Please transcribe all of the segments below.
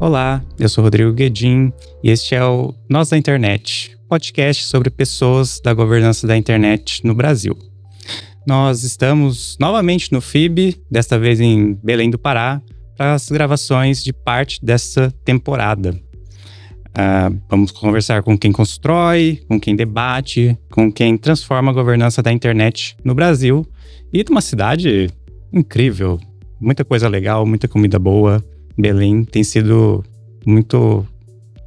Olá, eu sou Rodrigo Guedin e este é o Nós da Internet, podcast sobre pessoas da governança da internet no Brasil. Nós estamos novamente no FIB, desta vez em Belém do Pará, para as gravações de parte dessa temporada. Vamos conversar com quem constrói, com quem debate, com quem transforma a governança da internet no Brasil e de uma cidade incrível, muita coisa legal, muita comida boa. Belém tem sido muito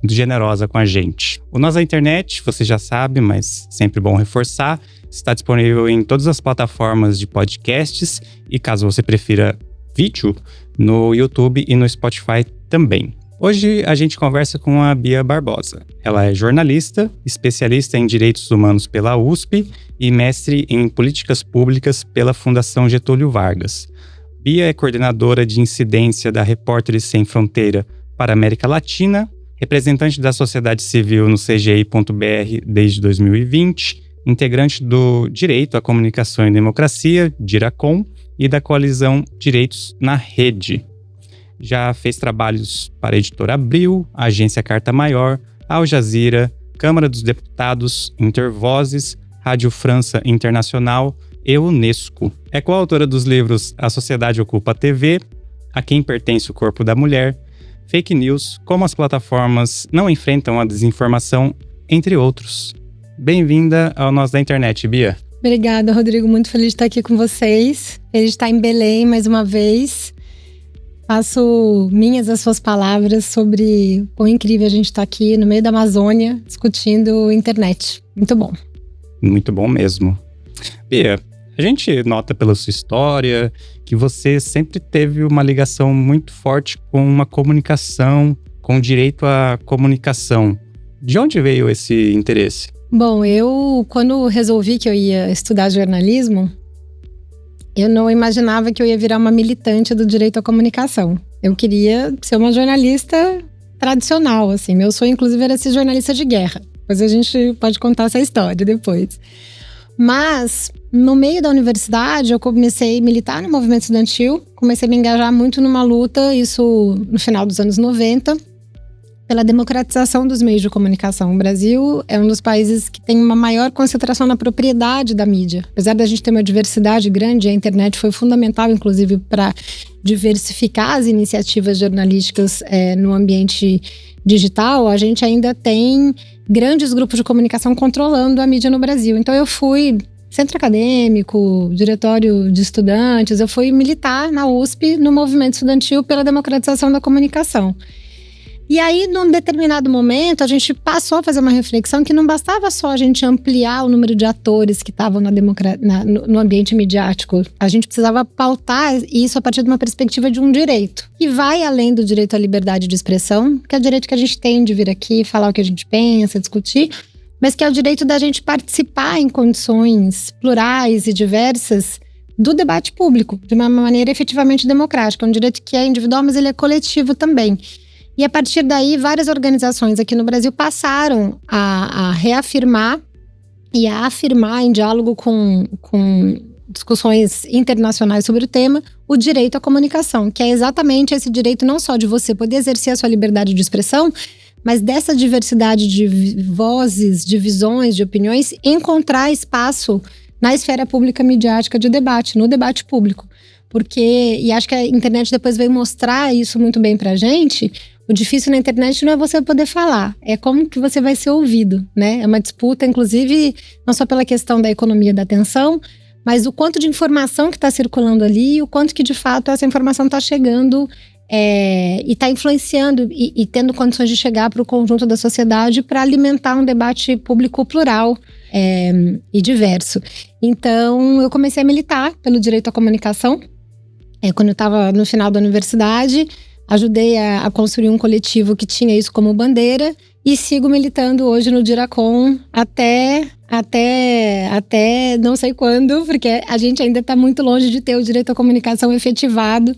generosa com a gente. O Nós da Internet, você já sabe, mas sempre bom reforçar, está disponível em todas as plataformas de podcasts e, caso você prefira vídeo, no YouTube e no Spotify também. Hoje a gente conversa com a Bia Barbosa. Ela é jornalista, especialista em direitos humanos pela USP e mestre em políticas públicas pela Fundação Getúlio Vargas. Bia é coordenadora de incidência da Repórteres Sem Fronteira para a América Latina, representante da sociedade civil no CGI.br desde 2020, integrante do Direito à Comunicação e Democracia, DIRACOM, e da coalizão Direitos na Rede. Já fez trabalhos para a Editora Abril, a Agência Carta Maior, Al Jazeera, Câmara dos Deputados, Intervozes, Rádio França Internacional e Unesco. É coautora dos livros A Sociedade Ocupa a TV, A Quem Pertence o Corpo da Mulher, Fake News, Como as Plataformas Não Enfrentam a Desinformação, entre outros. Bem-vinda ao Nós da Internet, Bia. Obrigada, Rodrigo. Muito feliz de estar aqui com vocês. Feliz de estar em Belém mais uma vez. Faço minhas as suas palavras sobre quão incrível a gente estar aqui no meio da Amazônia discutindo internet. Muito bom. Muito bom mesmo. Bia, a gente nota pela sua história que você sempre teve uma ligação muito forte com uma comunicação, com o direito à comunicação. De onde veio esse interesse? Bom, eu, quando resolvi que eu ia estudar jornalismo, eu não imaginava que eu ia virar uma militante do direito à comunicação. Eu queria ser uma jornalista tradicional, assim. Meu sonho, inclusive, era ser jornalista de guerra. Depois a gente pode contar essa história depois. Mas, no meio da universidade, eu comecei a militar no movimento estudantil. Comecei a me engajar muito numa luta, isso no final dos anos 90, pela democratização dos meios de comunicação. O Brasil é um dos países que tem uma maior concentração na propriedade da mídia. Apesar da gente ter uma diversidade grande, a internet foi fundamental, inclusive, para diversificar as iniciativas jornalísticas no ambiente digital. A gente ainda tem grandes grupos de comunicação controlando a mídia no Brasil. Então eu fui centro acadêmico, diretório de estudantes, eu fui militar na USP no movimento estudantil pela democratização da comunicação. E aí, num determinado momento, a gente passou a fazer uma reflexão que não bastava só a gente ampliar o número de atores que estavam no ambiente midiático. A gente precisava pautar isso a partir de uma perspectiva de um direito. E vai além do direito à liberdade de expressão, que é o direito que a gente tem de vir aqui, falar o que a gente pensa, discutir, mas que é o direito da gente participar em condições plurais e diversas do debate público, de uma maneira efetivamente democrática. É um direito que é individual, mas ele é coletivo também. E a partir daí, várias organizações aqui no Brasil passaram a reafirmar e a afirmar em diálogo com discussões internacionais sobre o tema, o direito à comunicação, que é exatamente esse direito não só de você poder exercer a sua liberdade de expressão, mas dessa diversidade de vozes, de visões, de opiniões, encontrar espaço na esfera pública midiática de debate, no debate público. E acho que a internet depois veio mostrar isso muito bem pra gente. O difícil na internet não é você poder falar, é como que você vai ser ouvido, né? É uma disputa, inclusive, não só pela questão da economia da atenção, mas o quanto de informação que está circulando ali, o quanto que de fato essa informação está chegando e está influenciando e tendo condições de chegar para o conjunto da sociedade para alimentar um debate público plural e diverso. Então, eu comecei a militar pelo direito à comunicação. Quando eu estava no final da universidade, ajudei a construir um coletivo que tinha isso como bandeira e sigo militando hoje no DIRACOM até não sei quando, porque a gente ainda está muito longe de ter o direito à comunicação efetivado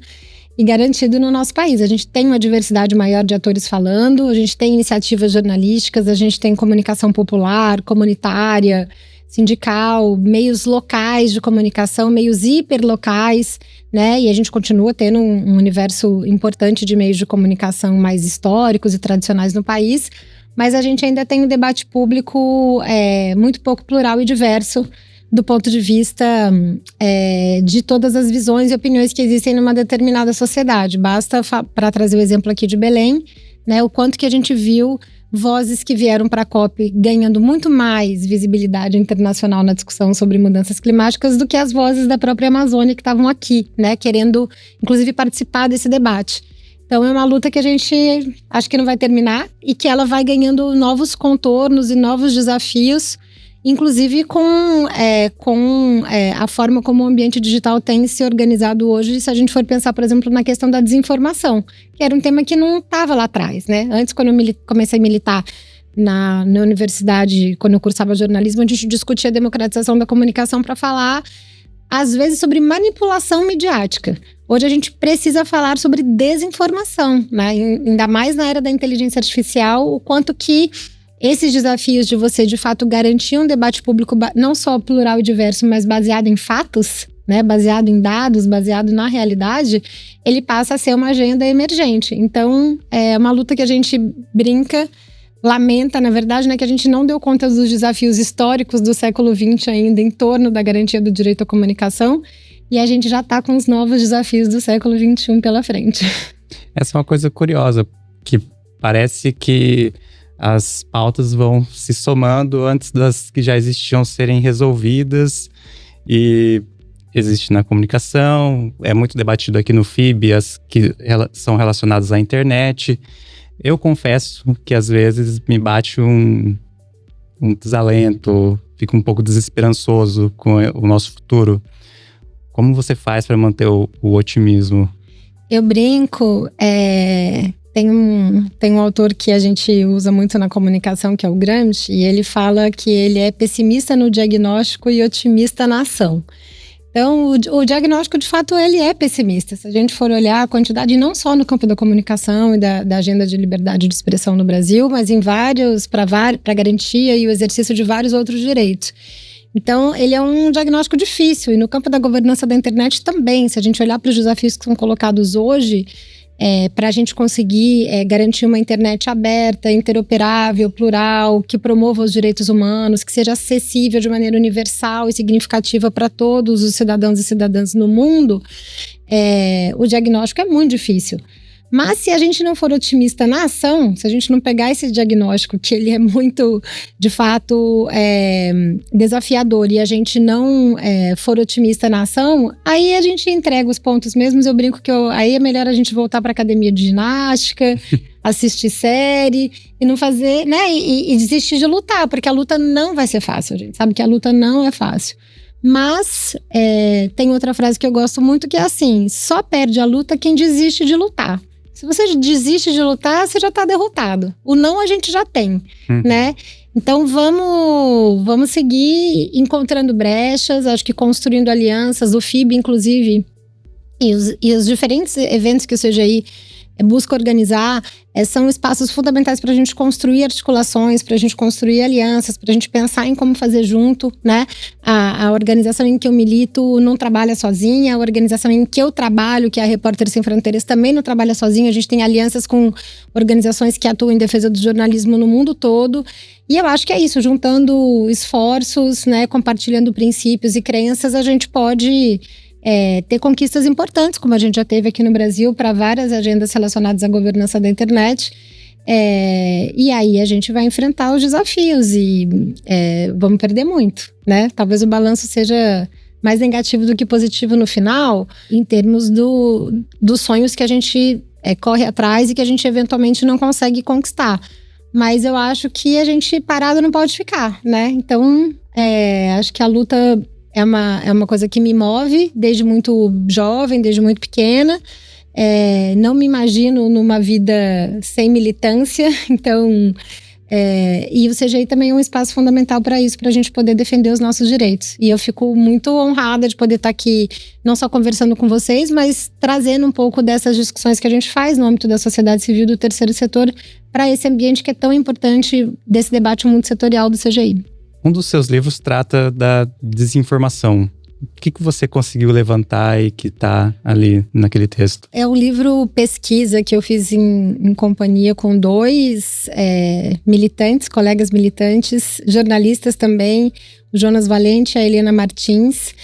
e garantido no nosso país. A gente tem uma diversidade maior de atores falando, a gente tem iniciativas jornalísticas, a gente tem comunicação popular, comunitária, sindical, meios locais de comunicação, meios hiperlocais, né? E a gente continua tendo um universo importante de meios de comunicação mais históricos e tradicionais no país, mas a gente ainda tem um debate público muito pouco plural e diverso do ponto de vista de todas as visões e opiniões que existem numa determinada sociedade. Basta, para trazer o exemplo aqui de Belém, né, o quanto que a gente viu vozes que vieram para a COP ganhando muito mais visibilidade internacional na discussão sobre mudanças climáticas do que as vozes da própria Amazônia que estavam aqui, né, querendo, inclusive, participar desse debate. Então é uma luta que a gente acha que não vai terminar e que ela vai ganhando novos contornos e novos desafios, inclusive com a forma como o ambiente digital tem se organizado hoje, se a gente for pensar, por exemplo, na questão da desinformação, que era um tema que não estava lá atrás, né? Antes, quando eu comecei a militar na universidade, quando eu cursava jornalismo, a gente discutia a democratização da comunicação para falar, às vezes, sobre manipulação midiática. Hoje a gente precisa falar sobre desinformação, né? Ainda mais na era da inteligência artificial, o quanto que esses desafios de você, de fato, garantir um debate público não só plural e diverso, mas baseado em fatos, né, baseado em dados, baseado na realidade, ele passa a ser uma agenda emergente. Então, é uma luta que a gente brinca, lamenta, na verdade, né, que a gente não deu conta dos desafios históricos do século XX ainda em torno da garantia do direito à comunicação, e a gente já está com os novos desafios do século XXI pela frente. Essa é uma coisa curiosa, que parece que as pautas vão se somando antes das que já existiam serem resolvidas, e existe na comunicação, é muito debatido aqui no FIB, as que são relacionadas à internet. Eu confesso que às vezes me bate um desalento, fico um pouco desesperançoso com o nosso futuro. Como você faz para manter o otimismo? Eu brinco, tem um autor que a gente usa muito na comunicação, que é o Gramsci, e ele fala que ele é pessimista no diagnóstico e otimista na ação. Então, o diagnóstico, de fato, ele é pessimista. Se a gente for olhar a quantidade, não só no campo da comunicação e da agenda de liberdade de expressão no Brasil, mas em vários, para garantia e o exercício de vários outros direitos. Então, ele é um diagnóstico difícil. E no campo da governança da internet também. Se a gente olhar para os desafios que são colocados hoje, para a gente conseguir garantir uma internet aberta, interoperável, plural, que promova os direitos humanos, que seja acessível de maneira universal e significativa para todos os cidadãos e cidadãs no mundo, o diagnóstico é muito difícil. Mas se a gente não for otimista na ação, se a gente não pegar esse diagnóstico, que ele é muito, de fato, desafiador, e a gente não for otimista na ação, aí a gente entrega os pontos mesmos. Eu brinco que aí é melhor a gente voltar para academia de ginástica, assistir série, e não fazer, né? E desistir de lutar, porque a luta não vai ser fácil, a gente sabe que a luta não é fácil. Mas tem outra frase que eu gosto muito, que é assim: só perde a luta quem desiste de lutar. Se você desiste de lutar, você já está derrotado. O não a gente já tem, né? Então vamos seguir encontrando brechas, acho que construindo alianças. O FIB, inclusive, e os diferentes eventos que o CGI busca organizar, são espaços fundamentais para a gente construir articulações, para a gente construir alianças, para a gente pensar em como fazer junto, né? A organização em que eu milito não trabalha sozinha, a organização em que eu trabalho, que é a Repórteres Sem Fronteiras, também não trabalha sozinha. A gente tem alianças com organizações que atuam em defesa do jornalismo no mundo todo. E eu acho que é isso, juntando esforços, né, compartilhando princípios e crenças, a gente pode ter conquistas importantes, como a gente já teve aqui no Brasil, para várias agendas relacionadas à governança da internet. E aí a gente vai enfrentar os desafios e vamos perder muito, né? Talvez o balanço seja mais negativo do que positivo no final, em termos dos sonhos que a gente corre atrás e que a gente eventualmente não consegue conquistar. Mas eu acho que a gente parado não pode ficar, né? Então, acho que a luta é uma coisa que me move desde muito jovem, desde muito pequena. Não me imagino numa vida sem militância. Então, e o CGI também é um espaço fundamental para isso, para a gente poder defender os nossos direitos. E eu fico muito honrada de poder estar aqui, não só conversando com vocês, mas trazendo um pouco dessas discussões que a gente faz no âmbito da sociedade civil, do terceiro setor, para esse ambiente que é tão importante desse debate multissetorial do CGI. Um dos seus livros trata da desinformação. O que você conseguiu levantar e que está ali naquele texto? É um livro pesquisa que eu fiz em companhia com dois militantes, colegas militantes, jornalistas também, o Jonas Valente e a Helena Martins.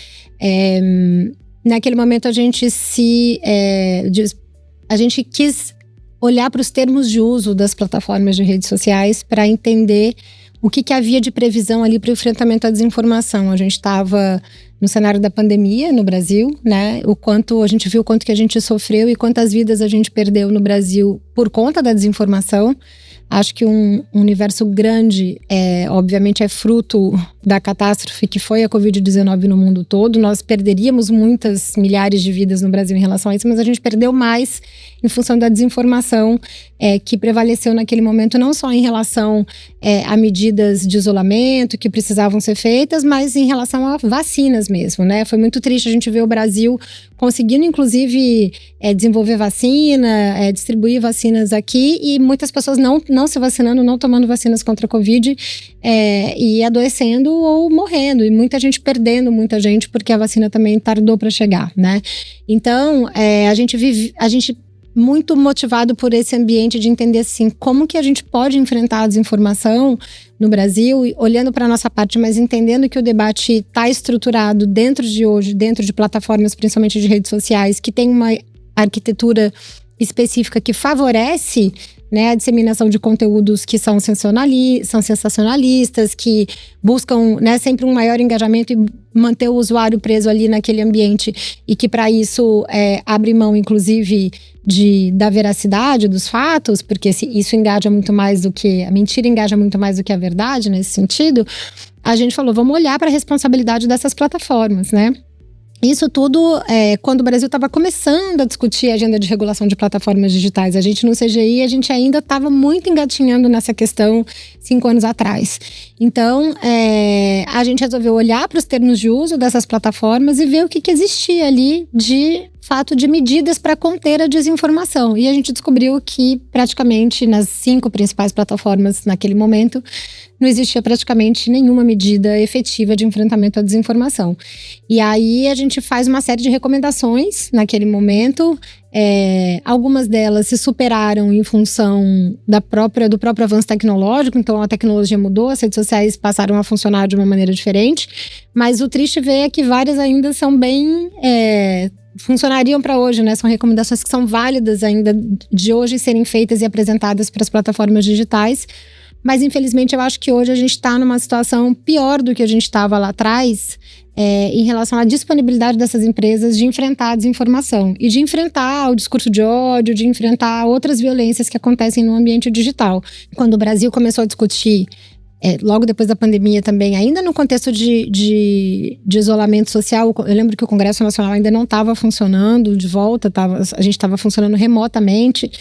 Naquele momento a gente quis olhar para os termos de uso das plataformas de redes sociais para entender o que havia de previsão ali para o enfrentamento à desinformação. A gente estava no cenário da pandemia no Brasil, né? A gente viu o quanto que a gente sofreu e quantas vidas a gente perdeu no Brasil por conta da desinformação. Acho que um universo grande, obviamente, é fruto da catástrofe que foi a Covid-19 no mundo todo. Nós perderíamos muitas milhares de vidas no Brasil em relação a isso, mas a gente perdeu mais em função da desinformação que prevaleceu naquele momento, não só em relação a medidas de isolamento que precisavam ser feitas, mas em relação a vacinas mesmo, né? Foi muito triste a gente ver o Brasil conseguindo, inclusive, desenvolver vacina, distribuir vacinas aqui, e muitas pessoas não se vacinando, não tomando vacinas contra a Covid e adoecendo ou morrendo, e muita gente perdendo muita gente porque a vacina também tardou para chegar, né? Então, a gente muito motivado por esse ambiente de entender assim, como que a gente pode enfrentar a desinformação no Brasil, olhando para a nossa parte, mas entendendo que o debate está estruturado dentro de plataformas, principalmente de redes sociais, que tem uma arquitetura específica que favorece, né, a disseminação de conteúdos que são sensacionalistas, que buscam, né, sempre um maior engajamento e manter o usuário preso ali naquele ambiente, e que para isso abre mão, inclusive, da veracidade dos fatos, porque isso engaja muito mais do que a mentira, engaja muito mais do que a verdade nesse sentido. A gente falou, vamos olhar para a responsabilidade dessas plataformas, né? Isso tudo quando o Brasil estava começando a discutir a agenda de regulação de plataformas digitais. A gente no CGI, a gente ainda estava muito engatinhando nessa questão 5 anos atrás. Então, a gente resolveu olhar para os termos de uso dessas plataformas e ver o que existia ali de fato de medidas para conter a desinformação. E a gente descobriu que praticamente nas 5 principais plataformas naquele momento não existia praticamente nenhuma medida efetiva de enfrentamento à desinformação. E aí a gente faz uma série de recomendações naquele momento. Algumas delas se superaram em função do próprio avanço tecnológico, então a tecnologia mudou, as redes sociais passaram a funcionar de uma maneira diferente, mas o triste ver é que várias ainda são bem funcionariam para hoje, né? São recomendações que são válidas ainda de hoje serem feitas e apresentadas para as plataformas digitais. Mas, infelizmente, eu acho que hoje a gente está numa situação pior do que a gente estava lá atrás em relação à disponibilidade dessas empresas de enfrentar a desinformação e de enfrentar o discurso de ódio, de enfrentar outras violências que acontecem no ambiente digital. Quando o Brasil começou a discutir, logo depois da pandemia também, ainda no contexto de isolamento social, eu lembro que o Congresso Nacional ainda não estava funcionando de volta, a gente estava funcionando remotamente,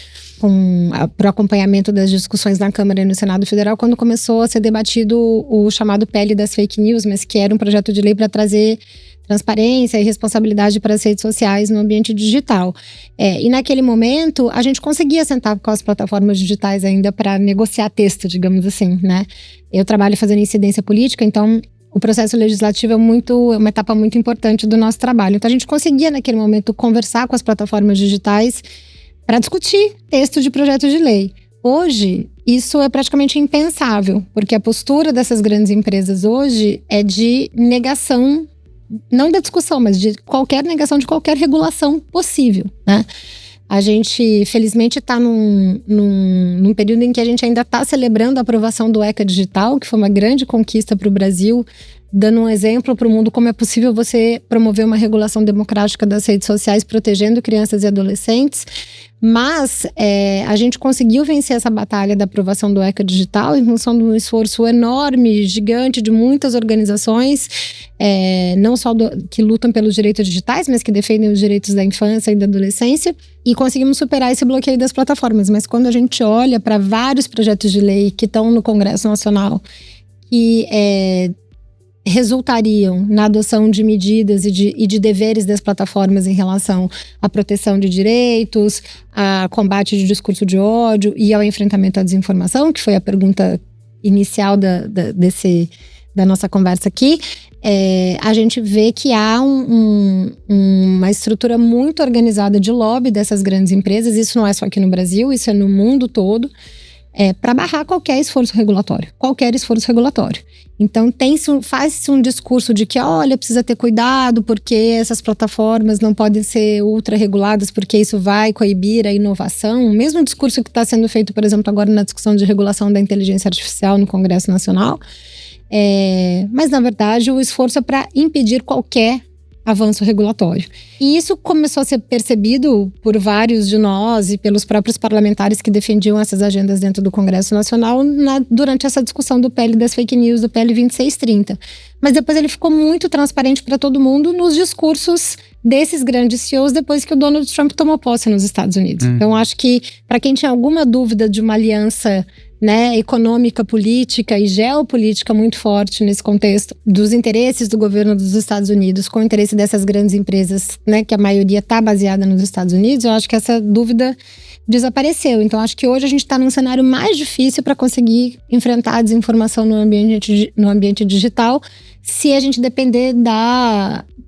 para o acompanhamento das discussões na Câmara e no Senado Federal, quando começou a ser debatido o chamado PL das fake news, mas que era um projeto de lei para trazer transparência e responsabilidade para as redes sociais no ambiente digital. E naquele momento, a gente conseguia sentar com as plataformas digitais ainda para negociar texto, digamos assim, né? Eu trabalho fazendo incidência política, então o processo legislativo é uma etapa muito importante do nosso trabalho. Então a gente conseguia naquele momento conversar com as plataformas digitais para discutir texto de projeto de lei. Hoje, isso é praticamente impensável, porque a postura dessas grandes empresas hoje é de negação, não da discussão, mas de qualquer negação de qualquer regulação possível, né? A gente, felizmente, está num período em que a gente ainda está celebrando a aprovação do ECA Digital, que foi uma grande conquista para o Brasil, dando um exemplo para o mundo como é possível você promover uma regulação democrática das redes sociais, protegendo crianças e adolescentes. Mas a gente conseguiu vencer essa batalha da aprovação do ECA Digital em função de um esforço enorme, gigante, de muitas organizações, não só que lutam pelos direitos digitais, mas que defendem os direitos da infância e da adolescência, e conseguimos superar esse bloqueio das plataformas. Mas quando a gente olha para vários projetos de lei que estão no Congresso Nacional e resultariam na adoção de medidas e de deveres das plataformas em relação à proteção de direitos, a combate de discurso de ódio e ao enfrentamento à desinformação, que foi a pergunta inicial da nossa conversa aqui, a gente vê que há uma estrutura muito organizada de lobby dessas grandes empresas. Isso não é só aqui no Brasil, isso é no mundo todo, para barrar qualquer esforço regulatório. Então faz-se um discurso de que, olha, precisa ter cuidado porque essas plataformas não podem ser ultra reguladas porque isso vai coibir a inovação. O mesmo discurso que está sendo feito, por exemplo, agora na discussão de regulação da inteligência artificial no Congresso Nacional. Mas, na verdade, o esforço é para impedir qualquer avanço regulatório. E isso começou a ser percebido por vários de nós e pelos próprios parlamentares que defendiam essas agendas dentro do Congresso Nacional durante essa discussão do PL das fake news, do PL 2630. Mas depois ele ficou muito transparente para todo mundo nos discursos desses grandes CEOs depois que o Donald Trump tomou posse nos Estados Unidos. Então, acho que para quem tinha alguma dúvida de uma aliança econômica, política e geopolítica muito forte nesse contexto dos interesses do governo dos Estados Unidos com o interesse dessas grandes empresas, que a maioria está baseada nos Estados Unidos, eu acho que essa dúvida desapareceu. Então, acho que hoje a gente está num cenário mais difícil para conseguir enfrentar a desinformação no ambiente digital, se a gente depender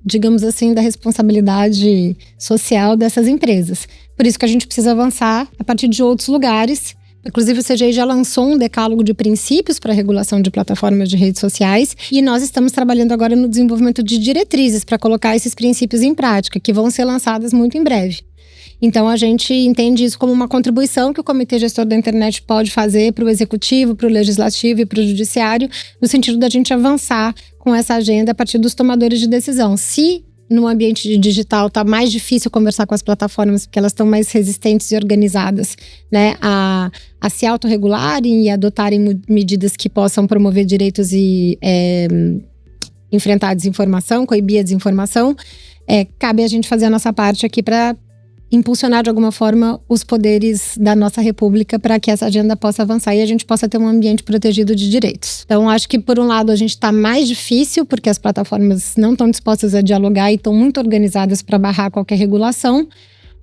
digamos assim, da responsabilidade social dessas empresas. Por isso que a gente precisa avançar a partir de outros lugares. Inclusive, o CGI já lançou um decálogo de princípios para a regulação de plataformas de redes sociais e nós estamos trabalhando agora no desenvolvimento de diretrizes para colocar esses princípios em prática, que vão ser lançadas muito em breve. Então, a gente entende isso como uma contribuição que o Comitê Gestor da Internet pode fazer para o Executivo, para o Legislativo e para o Judiciário, no sentido da gente avançar com essa agenda a partir dos tomadores de decisão. Se no ambiente digital está mais difícil conversar com as plataformas, porque elas estão mais resistentes e organizadas, a se autorregularem e adotarem medidas que possam promover direitos e enfrentar a desinformação, coibir a desinformação. Cabe a gente fazer a nossa parte aqui para impulsionar de alguma forma os poderes da nossa república para que essa agenda possa avançar e a gente possa ter um ambiente protegido de direitos. Então, acho que por um lado a gente está mais difícil porque as plataformas não estão dispostas a dialogar e estão muito organizadas para barrar qualquer regulação,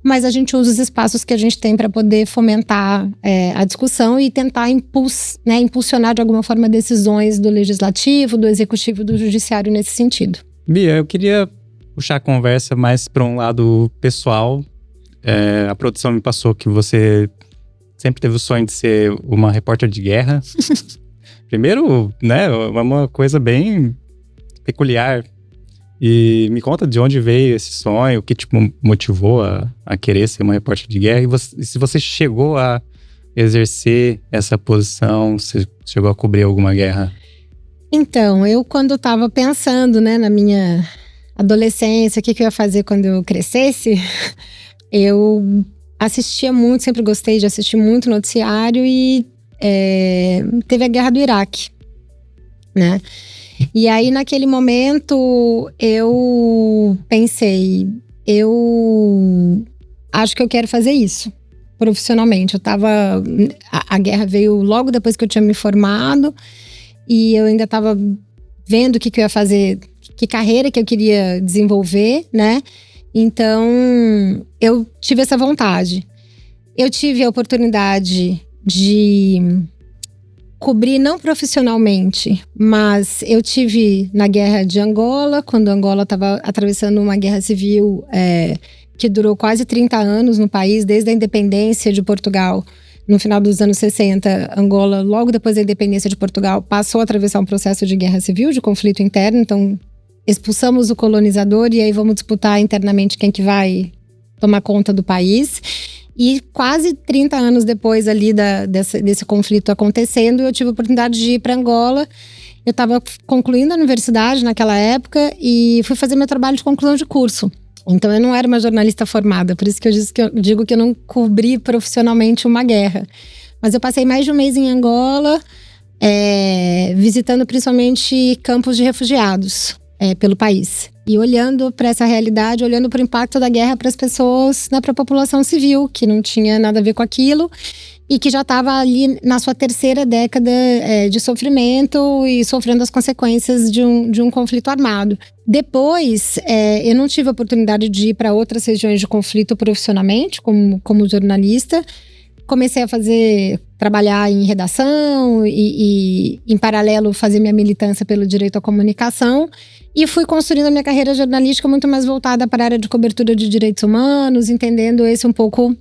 mas a gente usa os espaços que a gente tem para poder fomentar a discussão e tentar impulsionar de alguma forma decisões do Legislativo, do Executivo e do Judiciário nesse sentido. Bia, eu queria puxar a conversa mais para um lado pessoal. A produção me passou que você sempre teve o sonho de ser uma repórter de guerra. Primeiro, uma coisa bem peculiar. E me conta de onde veio esse sonho, o que te motivou a querer ser uma repórter de guerra. E se você chegou a exercer essa posição, você chegou a cobrir alguma guerra? Então, eu quando estava pensando, na minha adolescência, o que eu ia fazer quando eu crescesse... Eu assistia muito, sempre gostei de assistir muito noticiário e teve a guerra do Iraque, E aí, naquele momento, eu pensei, eu acho que eu quero fazer isso profissionalmente. A guerra veio logo depois que eu tinha me formado e eu ainda estava vendo o que eu ia fazer, que carreira que eu queria desenvolver, Então, eu tive essa vontade. Eu tive a oportunidade de cobrir, não profissionalmente, mas eu tive na guerra de Angola, quando Angola estava atravessando uma guerra civil que durou quase 30 anos no país, desde a independência de Portugal. No final dos anos 60, Angola, logo depois da independência de Portugal, passou a atravessar um processo de guerra civil, de conflito interno. Então, expulsamos o colonizador e aí vamos disputar internamente quem que vai tomar conta do país. E quase 30 anos depois ali desse conflito acontecendo, eu tive a oportunidade de ir para Angola. Eu estava concluindo a universidade naquela época e fui fazer meu trabalho de conclusão de curso. Então eu não era uma jornalista formada, por isso que eu digo que eu não cobri profissionalmente uma guerra. Mas eu passei mais de um mês em Angola, visitando principalmente campos de refugiados pelo país. E olhando para essa realidade, olhando para o impacto da guerra para as pessoas, para a população civil, que não tinha nada a ver com aquilo e que já estava ali na sua terceira década de sofrimento e sofrendo as consequências de um conflito armado. Depois, eu não tive a oportunidade de ir para outras regiões de conflito profissionalmente, como jornalista. comecei a trabalhar em redação e em paralelo, fazer minha militância pelo direito à comunicação. E fui construindo a minha carreira jornalística muito mais voltada para a área de cobertura de direitos humanos, entendendo esse um pouco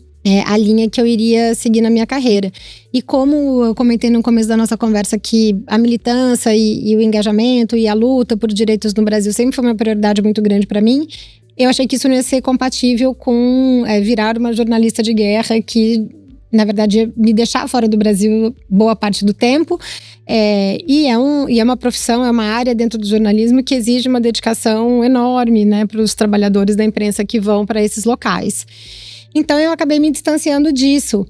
a linha que eu iria seguir na minha carreira. E como eu comentei no começo da nossa conversa que a militância e o engajamento e a luta por direitos no Brasil sempre foi uma prioridade muito grande para mim, eu achei que isso não ia ser compatível com virar uma jornalista de guerra que, na verdade, ia me deixar fora do Brasil boa parte do tempo. E é uma profissão, é uma área dentro do jornalismo que exige uma dedicação enorme, né, para os trabalhadores da imprensa que vão para esses locais. Então eu acabei me distanciando disso.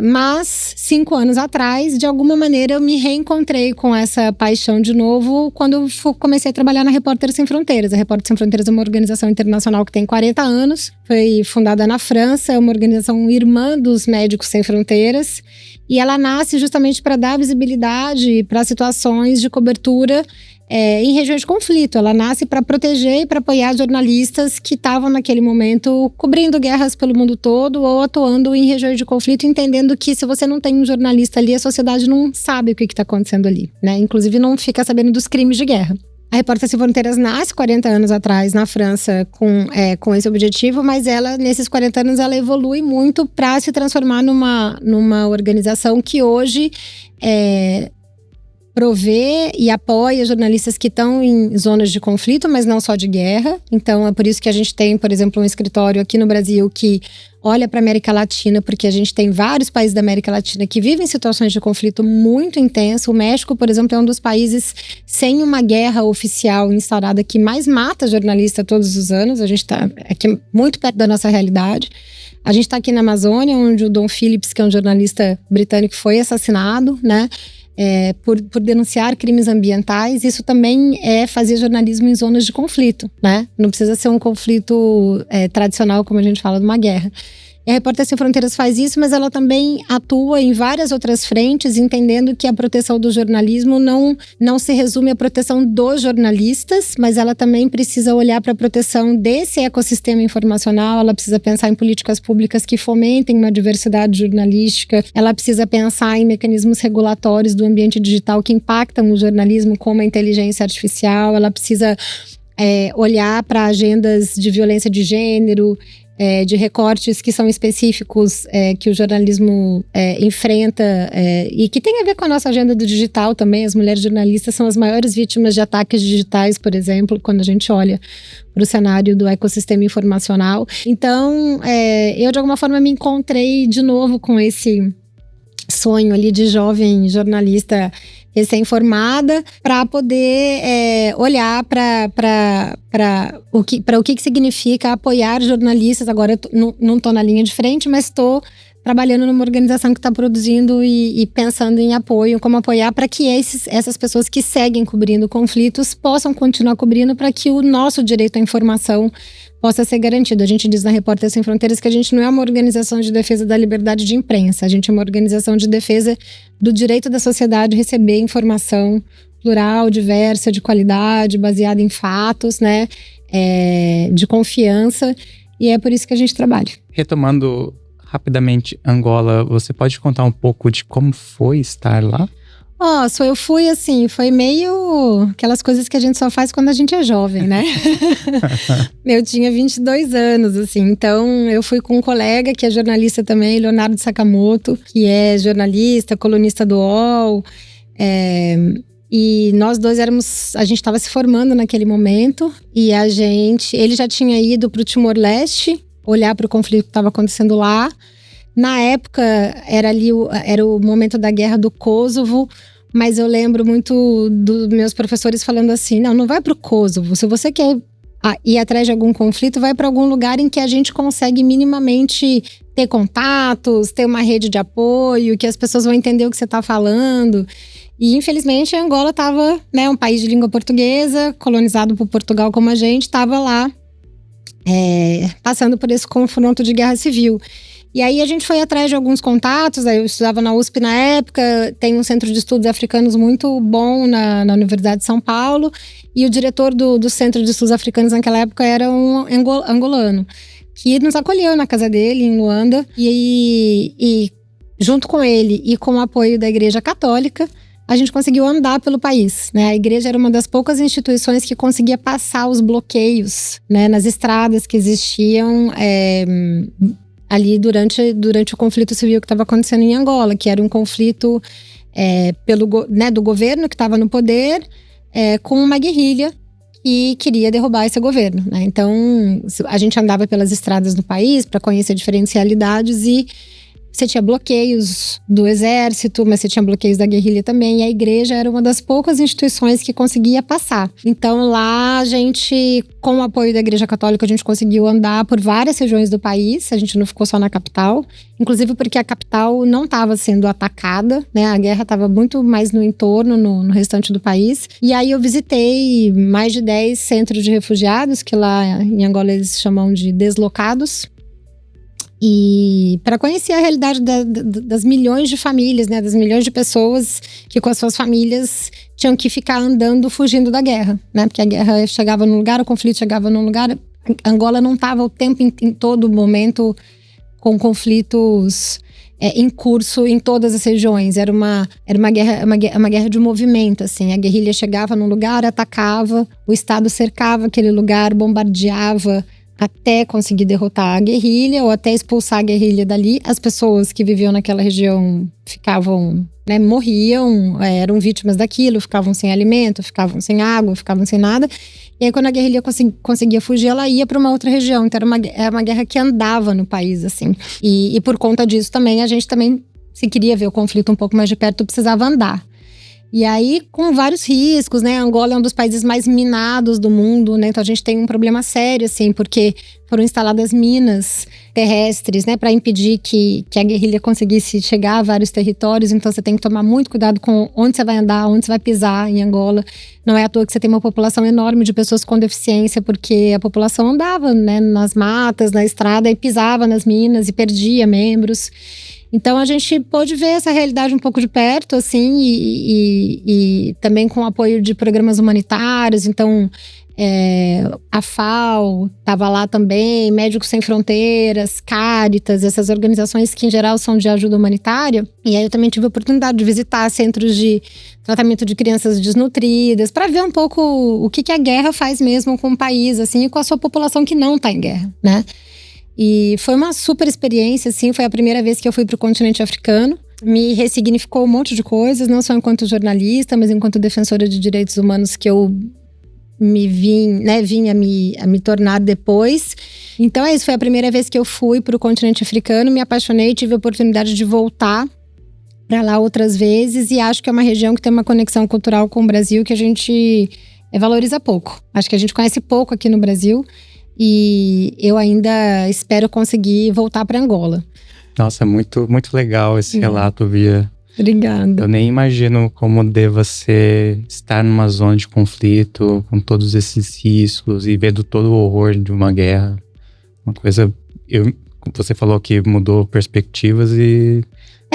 Mas 5 anos atrás, de alguma maneira, eu me reencontrei com essa paixão de novo quando eu comecei a trabalhar na Repórteres Sem Fronteiras. A Repórteres Sem Fronteiras é uma organização internacional que tem 40 anos. Foi fundada na França, é uma organização irmã dos Médicos Sem Fronteiras. E ela nasce justamente para dar visibilidade para situações de cobertura em regiões de conflito. Ela nasce para proteger e para apoiar jornalistas que estavam naquele momento cobrindo guerras pelo mundo todo ou atuando em regiões de conflito, entendendo que se você não tem um jornalista ali, a sociedade não sabe o que está acontecendo ali, né? Inclusive não fica sabendo dos crimes de guerra. A Repórteres Sem Fronteiras nasce 40 anos atrás na França com esse objetivo, mas ela, nesses 40 anos, ela evolui muito para se transformar numa organização que hoje provê e apoia jornalistas que estão em zonas de conflito, mas não só de guerra. Então é por isso que a gente tem, por exemplo, um escritório aqui no Brasil que olha para a América Latina, porque a gente tem vários países da América Latina que vivem situações de conflito muito intenso. O México, por exemplo, é um dos países sem uma guerra oficial instaurada que mais mata jornalista todos os anos. A gente está aqui muito perto da nossa realidade. A gente está aqui na Amazônia, onde o Don Phillips, que é um jornalista britânico, foi assassinado, né? Por denunciar crimes ambientais. Isso também é fazer jornalismo em zonas de conflito, né? Não precisa ser um conflito tradicional, como a gente fala, de uma guerra. E a Repórteres Sem Fronteiras faz isso, mas ela também atua em várias outras frentes, entendendo que a proteção do jornalismo não se resume à proteção dos jornalistas, mas ela também precisa olhar para a proteção desse ecossistema informacional. Ela precisa pensar em políticas públicas que fomentem uma diversidade jornalística. Ela precisa pensar em mecanismos regulatórios do ambiente digital que impactam o jornalismo, como a inteligência artificial. Ela precisa olhar para agendas de violência de gênero, de recortes que são específicos, que o jornalismo enfrenta, e que tem a ver com a nossa agenda do digital também. As mulheres jornalistas são as maiores vítimas de ataques digitais, por exemplo, quando a gente olha para o cenário do ecossistema informacional. Então, eu de alguma forma me encontrei de novo com esse sonho ali de jovem jornalista recém-formada, para poder olhar para o que significa apoiar jornalistas. Agora eu não estou na linha de frente, mas estou trabalhando numa organização que está produzindo e pensando em apoio, como apoiar para que essas pessoas que seguem cobrindo conflitos possam continuar cobrindo, para que o nosso direito à informação possa ser garantido. A gente diz na Repórteres Sem Fronteiras que a gente não é uma organização de defesa da liberdade de imprensa, a gente é uma organização de defesa do direito da sociedade receber informação plural, diversa, de qualidade, baseada em fatos, né, de confiança, e é por isso que a gente trabalha. Retomando rapidamente Angola, você pode contar um pouco de como foi estar lá? Eu fui assim, foi meio aquelas coisas que a gente só faz quando a gente é jovem, né? Eu tinha 22 anos, assim, então eu fui com um colega que é jornalista também, Leonardo Sakamoto, que é jornalista, colunista do UOL, e nós dois a gente estava se formando naquele momento, e ele já tinha ido para o Timor-Leste, olhar para o conflito que estava acontecendo lá. Na época, era o momento da guerra do Kosovo, mas eu lembro muito dos meus professores falando assim, não vai para o Kosovo, se você quer ir atrás de algum conflito, vai para algum lugar em que a gente consegue minimamente ter contatos, ter uma rede de apoio, que as pessoas vão entender o que você está falando. E infelizmente a Angola estava, né, um país de língua portuguesa, colonizado por Portugal como a gente, estava lá passando por esse confronto de guerra civil. E aí a gente foi atrás de alguns contatos. Aí eu estudava na USP na época, tem um centro de estudos africanos muito bom na Universidade de São Paulo, e o diretor do Centro de Estudos Africanos naquela época era um angolano, que nos acolheu na casa dele, em Luanda, e junto com ele e com o apoio da Igreja Católica, a gente conseguiu andar pelo país, né? A igreja era uma das poucas instituições que conseguia passar os bloqueios, né, nas estradas que existiam ali durante o conflito civil que estava acontecendo em Angola, que era um conflito do governo que estava no poder com uma guerrilha que queria derrubar esse governo, né? Então, a gente andava pelas estradas do país para conhecer diferentes realidades e você tinha bloqueios do exército, mas você tinha bloqueios da guerrilha também. E a igreja era uma das poucas instituições que conseguia passar. Então lá a gente, com o apoio da Igreja Católica, a gente conseguiu andar por várias regiões do país. A gente não ficou só na capital. Inclusive porque a capital não estava sendo atacada, né? A guerra estava muito mais no entorno, no restante do país. E aí eu visitei mais de 10 centros de refugiados, que lá em Angola eles chamam de deslocados. E para conhecer a realidade das milhões de famílias, né, das milhões de pessoas que com as suas famílias tinham que ficar andando, fugindo da guerra, né? Porque a guerra chegava num lugar, o conflito chegava num lugar. Angola não estava o tempo em todo momento com conflitos em curso em todas as regiões. Era uma guerra de movimento, assim. A guerrilha chegava num lugar, atacava, o Estado cercava aquele lugar, bombardeava até conseguir derrotar a guerrilha ou até expulsar a guerrilha dali. As pessoas que viviam naquela região ficavam, né, morriam, eram vítimas daquilo, ficavam sem alimento, ficavam sem água, ficavam sem nada. E aí quando a guerrilha conseguia fugir, ela ia para uma outra região. Então era uma guerra que andava no país, assim. E por conta disso também, a gente também, se queria ver o conflito um pouco mais de perto, precisava andar. E aí, com vários riscos, né? Angola é um dos países mais minados do mundo, né? Então a gente tem um problema sério, assim, porque foram instaladas minas terrestres, né? Para impedir que a guerrilha conseguisse chegar a vários territórios. Então você tem que tomar muito cuidado com onde você vai andar, onde você vai pisar em Angola. Não é à toa que você tem uma população enorme de pessoas com deficiência, porque a população andava, né, nas matas, na estrada, e pisava nas minas e perdia membros. Então a gente pôde ver essa realidade um pouco de perto, assim, e também com o apoio de programas humanitários. Então a FAO estava lá também, Médicos Sem Fronteiras, Cáritas, essas organizações que em geral são de ajuda humanitária. E aí eu também tive a oportunidade de visitar centros de tratamento de crianças desnutridas, para ver um pouco o que a guerra faz mesmo com o país, assim, e com a sua população que não está em guerra, né? E foi uma super experiência, assim, foi a primeira vez que eu fui para o continente africano. Me ressignificou um monte de coisas, não só enquanto jornalista, mas enquanto defensora de direitos humanos que eu vim a me tornar depois. Então é isso, foi a primeira vez que eu fui para o continente africano, me apaixonei, tive a oportunidade de voltar para lá outras vezes e acho que é uma região que tem uma conexão cultural com o Brasil que a gente valoriza pouco. Acho que a gente conhece pouco aqui no Brasil. E eu ainda espero conseguir voltar para Angola. Nossa, muito, muito legal esse relato, Bia. Obrigada. Eu nem imagino como deva ser estar numa zona de conflito, com todos esses riscos e vendo todo o horror de uma guerra. Uma coisa, você falou que mudou perspectivas e...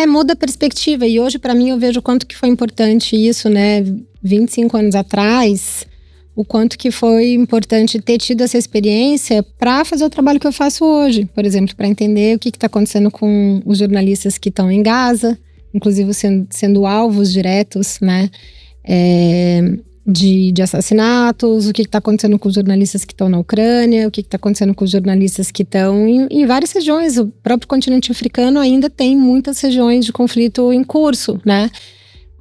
muda a perspectiva. E hoje, para mim, eu vejo o quanto que foi importante isso, né? 25 anos atrás... o quanto que foi importante ter tido essa experiência para fazer o trabalho que eu faço hoje. Por exemplo, para entender o que está acontecendo com os jornalistas que estão em Gaza, inclusive sendo alvos diretos, né, de assassinatos, o que está acontecendo com os jornalistas que estão na Ucrânia, o que está acontecendo com os jornalistas que estão em várias regiões. O próprio continente africano ainda tem muitas regiões de conflito em curso, né?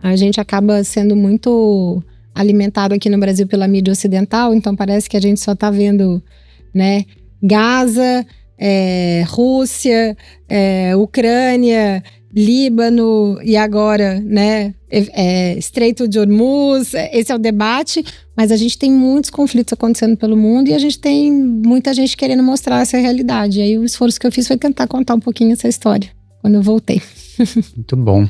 A gente acaba sendo muito... alimentado aqui no Brasil pela mídia ocidental, então parece que a gente só está vendo, né, Gaza, Rússia, Ucrânia, Líbano e agora, né, Estreito de Hormuz. Esse é o debate, mas a gente tem muitos conflitos acontecendo pelo mundo e a gente tem muita gente querendo mostrar essa realidade. E aí o esforço que eu fiz foi tentar contar um pouquinho essa história, quando eu voltei. Muito bom.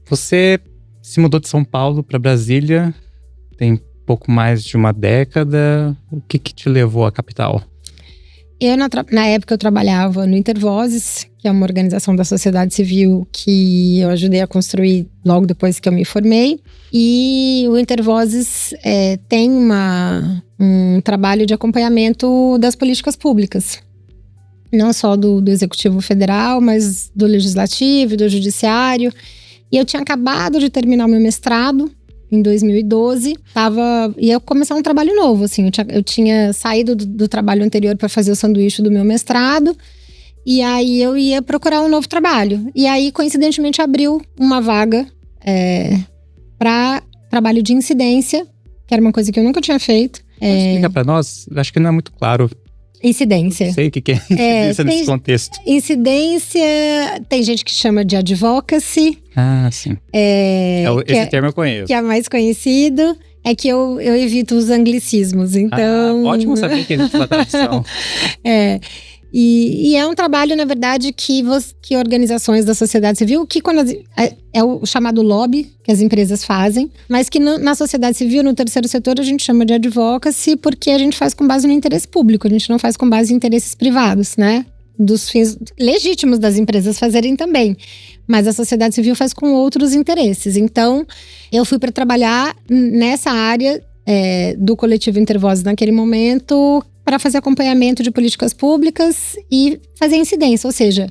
Você se mudou de São Paulo para Brasília tem pouco mais de uma década. O que te levou à capital? Na época eu trabalhava no Intervozes, que é uma organização da sociedade civil que eu ajudei a construir logo depois que eu me formei. E o Intervozes tem um trabalho de acompanhamento das políticas públicas. não só do Executivo Federal, mas do Legislativo, do Judiciário. E eu tinha acabado de terminar o meu mestrado em 2012, ia começar um trabalho novo, assim. Eu tinha saído do trabalho anterior para fazer o sanduíche do meu mestrado, e aí eu ia procurar um novo trabalho. E aí, coincidentemente, abriu uma vaga para trabalho de incidência, que era uma coisa que eu nunca tinha feito. Explica para nós, acho que não é muito claro. Incidência. Não sei o que é incidência nesse contexto. Incidência, tem gente que chama de advocacy. Ah, sim. Esse termo eu conheço. Que é mais conhecido. É que eu evito os anglicismos, então... ótimo saber que existe uma tradução. E é um trabalho, na verdade, que organizações da sociedade civil, que é o chamado lobby que as empresas fazem, mas que na sociedade civil, no terceiro setor, a gente chama de advocacy, porque a gente faz com base no interesse público, a gente não faz com base em interesses privados, né? Dos fins legítimos das empresas fazerem também. Mas a sociedade civil faz com outros interesses. Então, eu fui para trabalhar nessa área do coletivo Intervozes naquele momento, para fazer acompanhamento de políticas públicas e fazer incidência, ou seja,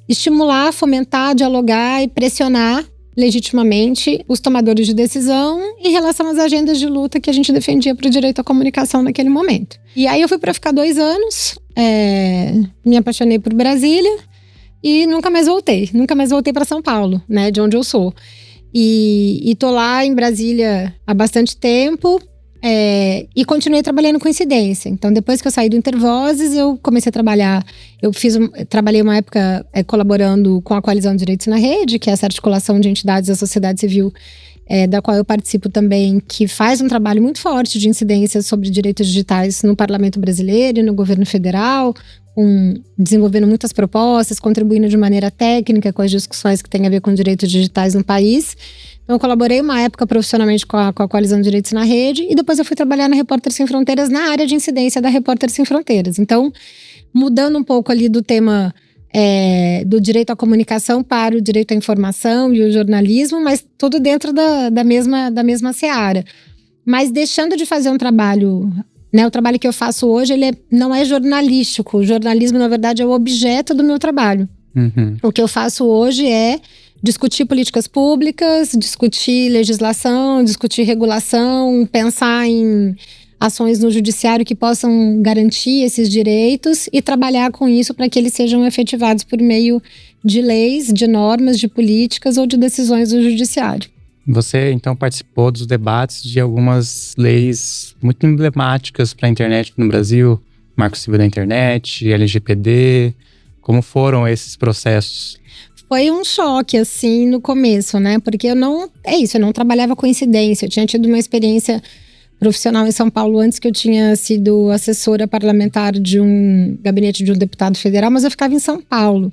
estimular, fomentar, dialogar e pressionar legitimamente os tomadores de decisão em relação às agendas de luta que a gente defendia para o direito à comunicação naquele momento. E aí eu fui para ficar 2 anos, me apaixonei por Brasília e nunca mais voltei para São Paulo, né, de onde eu sou. E tô lá em Brasília há bastante tempo. E continuei trabalhando com incidência. Então, depois que eu saí do Intervozes, eu comecei a trabalhar. Trabalhei uma época colaborando com a Coalizão de Direitos na Rede, que é essa articulação de entidades da sociedade civil, da qual eu participo também, que faz um trabalho muito forte de incidência sobre direitos digitais no Parlamento brasileiro e no governo federal, desenvolvendo muitas propostas, contribuindo de maneira técnica com as discussões que têm a ver com direitos digitais no país. Então, eu colaborei uma época profissionalmente com a Coalizão de Direitos na Rede e depois eu fui trabalhar na Repórter Sem Fronteiras, na área de incidência da Repórter Sem Fronteiras. Então, mudando um pouco ali do tema do direito à comunicação para o direito à informação e o jornalismo, mas tudo dentro da mesma seara. Mas deixando de fazer um trabalho, né, o trabalho que eu faço hoje, ele não é jornalístico. O jornalismo, na verdade, é o objeto do meu trabalho. Uhum. O que eu faço hoje é discutir políticas públicas, discutir legislação, discutir regulação, pensar em ações no judiciário que possam garantir esses direitos e trabalhar com isso para que eles sejam efetivados por meio de leis, de normas, de políticas ou de decisões do judiciário. Você, então, participou dos debates de algumas leis muito emblemáticas para a internet no Brasil, Marco Civil da Internet, LGPD. Como foram esses processos? Foi um choque, assim, no começo, né? Porque eu não trabalhava com incidência. Eu tinha tido uma experiência profissional em São Paulo antes, que eu tinha sido assessora parlamentar de um gabinete de um deputado federal, mas eu ficava em São Paulo.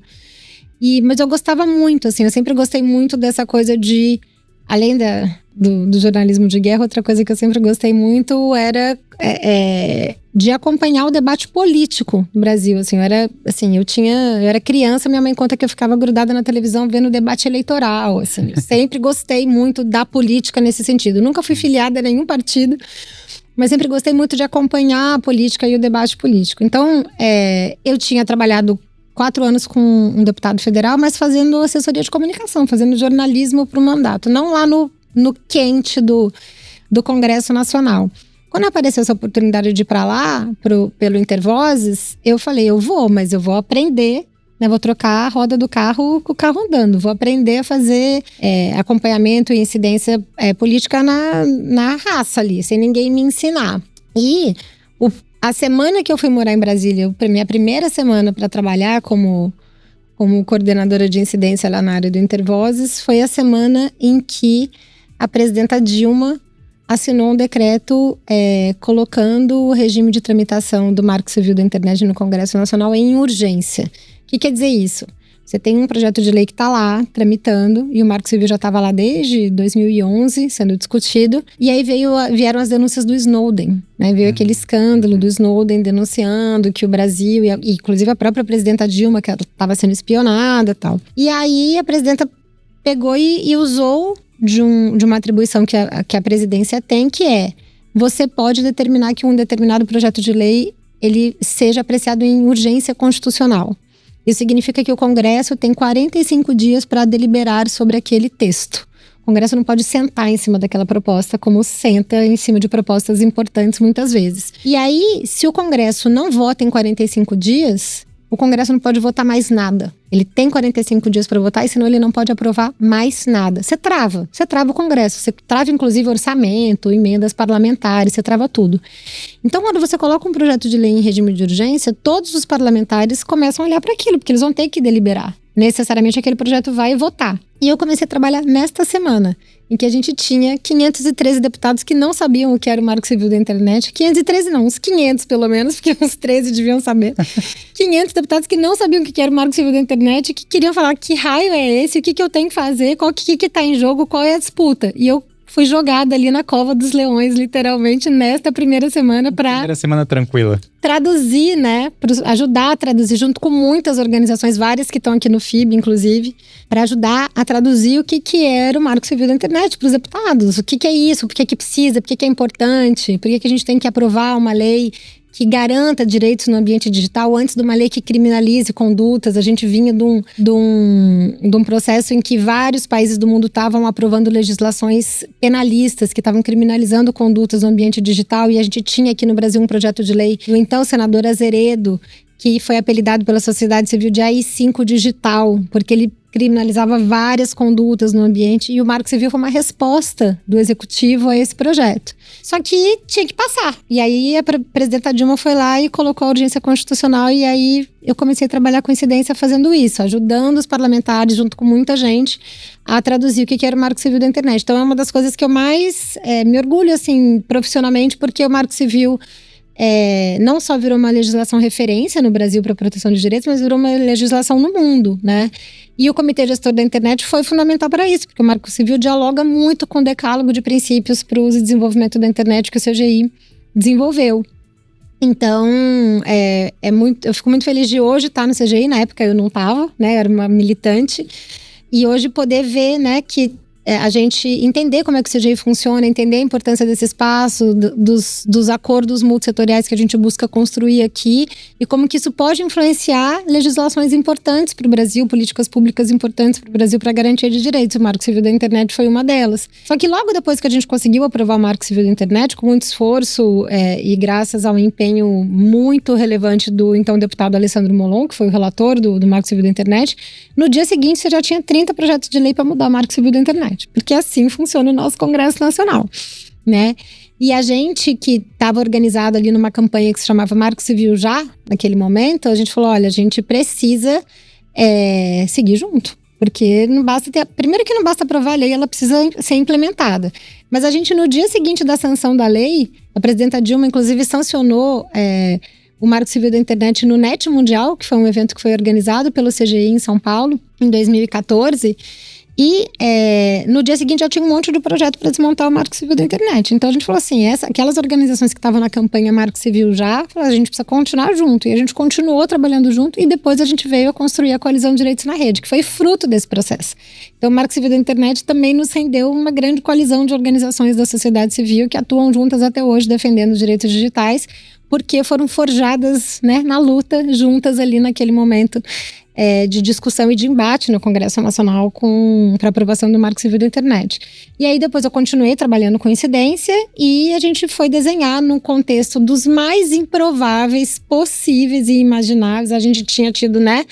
Mas eu gostava muito, assim, eu sempre gostei muito dessa coisa de, além do jornalismo de guerra, outra coisa que eu sempre gostei muito era de acompanhar o debate político no Brasil. Assim, eu era criança, minha mãe conta que eu ficava grudada na televisão vendo o debate eleitoral. Assim, eu sempre gostei muito da política nesse sentido. Nunca fui filiada a nenhum partido, mas sempre gostei muito de acompanhar a política e o debate político. Então, eu tinha trabalhado 4 anos com um deputado federal, mas fazendo assessoria de comunicação, fazendo jornalismo para o mandato, não lá no quente do Congresso Nacional. Quando apareceu essa oportunidade de ir para lá, pelo Intervozes, eu falei, mas eu vou aprender, né? Vou trocar a roda do carro com o carro andando, vou aprender a fazer acompanhamento e incidência política na raça ali, sem ninguém me ensinar. E a semana que eu fui morar em Brasília, minha primeira semana para trabalhar como coordenadora de incidência lá na área do Intervozes, foi a semana em que a presidenta Dilma assinou um decreto colocando o regime de tramitação do Marco Civil da Internet no Congresso Nacional em urgência. O que quer dizer isso? Você tem um projeto de lei que está lá, tramitando, e o Marco Civil já estava lá desde 2011, sendo discutido. E aí vieram as denúncias do Snowden, né? Veio aquele escândalo do Snowden denunciando que o Brasil, e inclusive a própria presidenta Dilma, que estava sendo espionada e tal. E aí a presidenta pegou e usou de uma atribuição que a presidência tem, que você pode determinar que um determinado projeto de lei ele seja apreciado em urgência constitucional. Isso significa que o Congresso tem 45 dias para deliberar sobre aquele texto. O Congresso não pode sentar em cima daquela proposta, como senta em cima de propostas importantes muitas vezes. E aí, se o Congresso não vota em 45 dias, o Congresso não pode votar mais nada. Ele tem 45 dias para votar, e senão ele não pode aprovar mais nada. Você trava o Congresso. Você trava, inclusive, orçamento, emendas parlamentares, você trava tudo. Então, quando você coloca um projeto de lei em regime de urgência, todos os parlamentares começam a olhar para aquilo, porque eles vão ter que deliberar. Necessariamente aquele projeto vai votar. E eu comecei a trabalhar nesta semana, em que a gente tinha 513 deputados que não sabiam o que era o Marco Civil da Internet. 513 não, uns 500 pelo menos, porque uns 13 deviam saber. 500 deputados que não sabiam o que era o Marco Civil da Internet, que queriam falar que raio é esse, o que eu tenho que fazer, o que tá em jogo, qual é a disputa. E eu fui jogada ali na cova dos leões, literalmente, nesta primeira semana Primeira semana tranquila. Traduzir, né? Ajudar a traduzir, junto com muitas organizações, várias que estão aqui no FIB, inclusive, para ajudar a traduzir o que era o Marco Civil da Internet para os deputados. O que é isso? Por que precisa? Por que é importante? Por que a gente tem que aprovar uma lei que garanta direitos no ambiente digital antes de uma lei que criminalize condutas? A gente vinha de um processo em que vários países do mundo estavam aprovando legislações penalistas que estavam criminalizando condutas no ambiente digital, e a gente tinha aqui no Brasil um projeto de lei do então senador Azeredo, que foi apelidado pela sociedade civil de AI-5 digital, porque ele criminalizava várias condutas no ambiente, e o Marco Civil foi uma resposta do executivo a esse projeto. Só que tinha que passar. E aí a presidenta Dilma foi lá e colocou a urgência constitucional, e aí eu comecei a trabalhar com incidência fazendo isso, ajudando os parlamentares, junto com muita gente, a traduzir o que era o Marco Civil da Internet. Então é uma das coisas que eu mais me orgulho, assim, profissionalmente, porque o Marco Civil não só virou uma legislação referência no Brasil para proteção de direitos, mas virou uma legislação no mundo, né? E o Comitê Gestor da Internet foi fundamental para isso, porque o Marco Civil dialoga muito com o decálogo de princípios para o uso e desenvolvimento da internet que o CGI desenvolveu. Então, eu fico muito feliz de hoje estar no CGI. Na época eu não estava, né? Eu era uma militante. E hoje poder ver, né, que a gente entender como é que o CGI funciona, entender a importância desse espaço, dos acordos multissetoriais que a gente busca construir aqui, e como que isso pode influenciar legislações importantes para o Brasil, políticas públicas importantes para o Brasil para garantia de direitos. O Marco Civil da Internet foi uma delas. Só que logo depois que a gente conseguiu aprovar o Marco Civil da Internet, com muito esforço e graças ao empenho muito relevante do então deputado Alessandro Molon, que foi o relator do Marco Civil da Internet, no dia seguinte você já tinha 30 projetos de lei para mudar o Marco Civil da Internet. Porque assim funciona o nosso Congresso Nacional, né? E a gente que estava organizado ali numa campanha que se chamava Marco Civil Já, naquele momento, a gente falou, olha, a gente precisa seguir junto. Porque não basta ter... Primeiro que não basta aprovar a lei, ela precisa ser implementada. Mas a gente, no dia seguinte da sanção da lei, a presidenta Dilma, inclusive, sancionou o Marco Civil da Internet no NET Mundial, que foi um evento que foi organizado pelo CGI em São Paulo, em 2014. E no dia seguinte já tinha um monte de projeto para desmontar o Marco Civil da Internet. Então a gente falou assim, aquelas organizações que estavam na campanha Marco Civil Já, a gente precisa continuar junto. E a gente continuou trabalhando junto, e depois a gente veio a construir a Coalizão de Direitos na Rede, que foi fruto desse processo. Então o Marco Civil da Internet também nos rendeu uma grande coalizão de organizações da sociedade civil que atuam juntas até hoje defendendo os direitos digitais, porque foram forjadas, né, na luta juntas ali naquele momento de discussão e de embate no Congresso Nacional para aprovação do Marco Civil da Internet. E aí depois eu continuei trabalhando com incidência, e a gente foi desenhar num contexto dos mais improváveis possíveis e imagináveis. A gente tinha tido, né,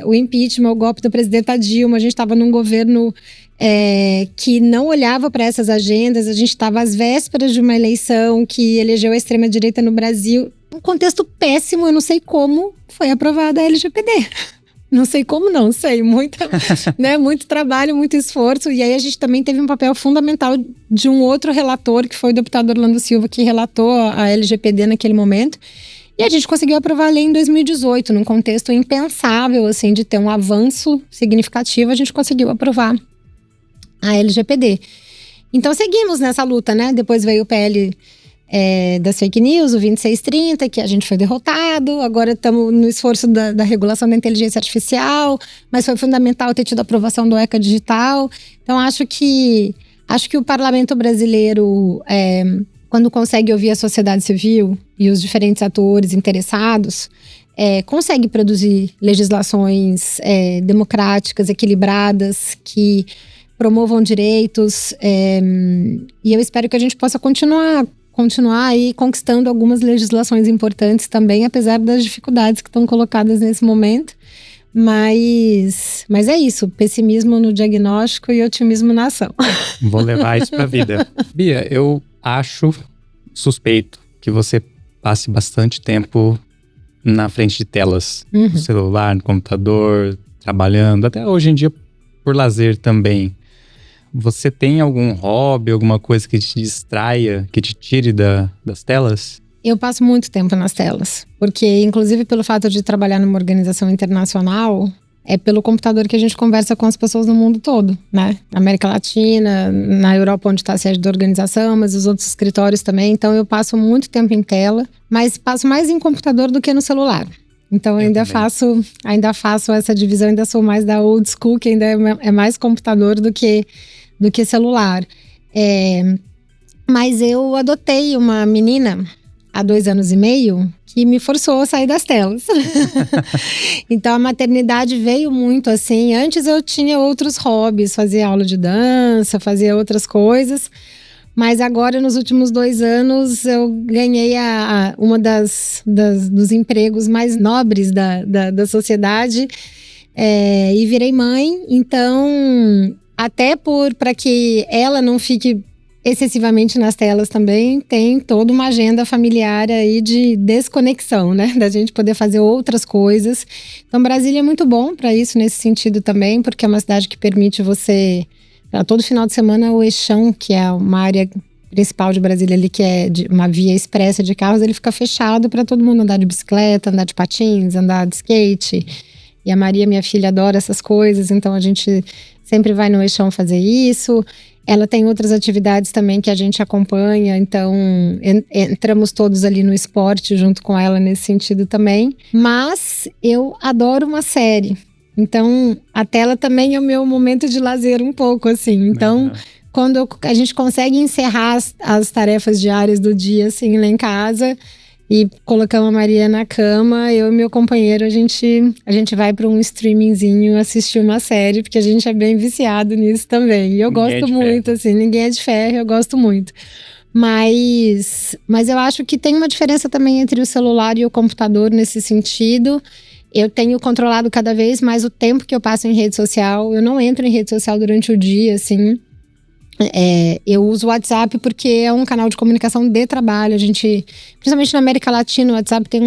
o impeachment, o golpe da presidenta Dilma, a gente estava num governo que não olhava para essas agendas, a gente estava às vésperas de uma eleição que elegeu a extrema-direita no Brasil. Um contexto péssimo, eu não sei como foi aprovada a LGPD. Não sei como, não sei. Muito trabalho, muito esforço. E aí a gente também teve um papel fundamental de um outro relator, que foi o deputado Orlando Silva, que relatou a LGPD naquele momento. E a gente conseguiu aprovar a lei em 2018, num contexto impensável, assim, de ter um avanço significativo. A gente conseguiu aprovar a LGPD. Então seguimos nessa luta, né? Depois veio o PL das fake news, o 2630, que a gente foi derrotado. Agora estamos no esforço da regulação da inteligência artificial, mas foi fundamental ter tido a aprovação do ECA digital. Então acho que o parlamento brasileiro, quando consegue ouvir a sociedade civil e os diferentes atores interessados, consegue produzir legislações democráticas, equilibradas, que promovam direitos. E eu espero que a gente possa continuar aí conquistando algumas legislações importantes também, apesar das dificuldades que estão colocadas nesse momento. Mas é isso, pessimismo no diagnóstico e otimismo na ação. Vou levar isso pra vida. Bia, eu acho suspeito que você passe bastante tempo na frente de telas, no celular, no computador, trabalhando, até hoje em dia por lazer também. Você tem algum hobby, alguma coisa que te distraia, que te tire das telas? Eu passo muito tempo nas telas, porque inclusive pelo fato de trabalhar numa organização internacional, é pelo computador que a gente conversa com as pessoas no mundo todo, né? Na América Latina, na Europa, onde está a sede da organização, mas os outros escritórios também. Então eu passo muito tempo em tela, mas passo mais em computador do que no celular. Então eu ainda faço essa divisão, ainda sou mais da old school, que ainda é mais computador do que celular. Mas eu adotei uma menina há 2 anos e meio, que me forçou a sair das telas. Então a maternidade veio muito assim. Antes eu tinha outros hobbies, fazia aula de dança, fazia outras coisas. Mas agora, nos últimos 2 anos, eu ganhei uma dos empregos mais nobres da sociedade e virei mãe. Então, até para que ela não fique excessivamente nas telas também, tem toda uma agenda familiar aí de desconexão, né? Da gente poder fazer outras coisas. Então, Brasília é muito bom para isso, nesse sentido também, porque é uma cidade que permite você... Todo final de semana, o Eixão, que é uma área principal de Brasília ali, que é uma via expressa de carros, ele fica fechado para todo mundo andar de bicicleta, andar de patins, andar de skate. E a Maria, minha filha, adora essas coisas, então a gente sempre vai no Eixão fazer isso. Ela tem outras atividades também que a gente acompanha, então entramos todos ali no esporte junto com ela nesse sentido também. Mas eu adoro uma série, então a tela também é o meu momento de lazer um pouco, assim. Então, quando a gente consegue encerrar as tarefas diárias do dia, assim, lá em casa, e colocamos a Maria na cama, eu e meu companheiro, a gente vai para um streamingzinho assistir uma série, porque a gente é bem viciado nisso também. E eu gosto muito, assim, ninguém é de ferro, eu gosto muito. Mas eu acho que tem uma diferença também entre o celular e o computador nesse sentido. Eu tenho controlado cada vez mais o tempo que eu passo em rede social. Eu não entro em rede social durante o dia, assim. Eu uso o WhatsApp porque é um canal de comunicação de trabalho. A gente, principalmente na América Latina, o WhatsApp tem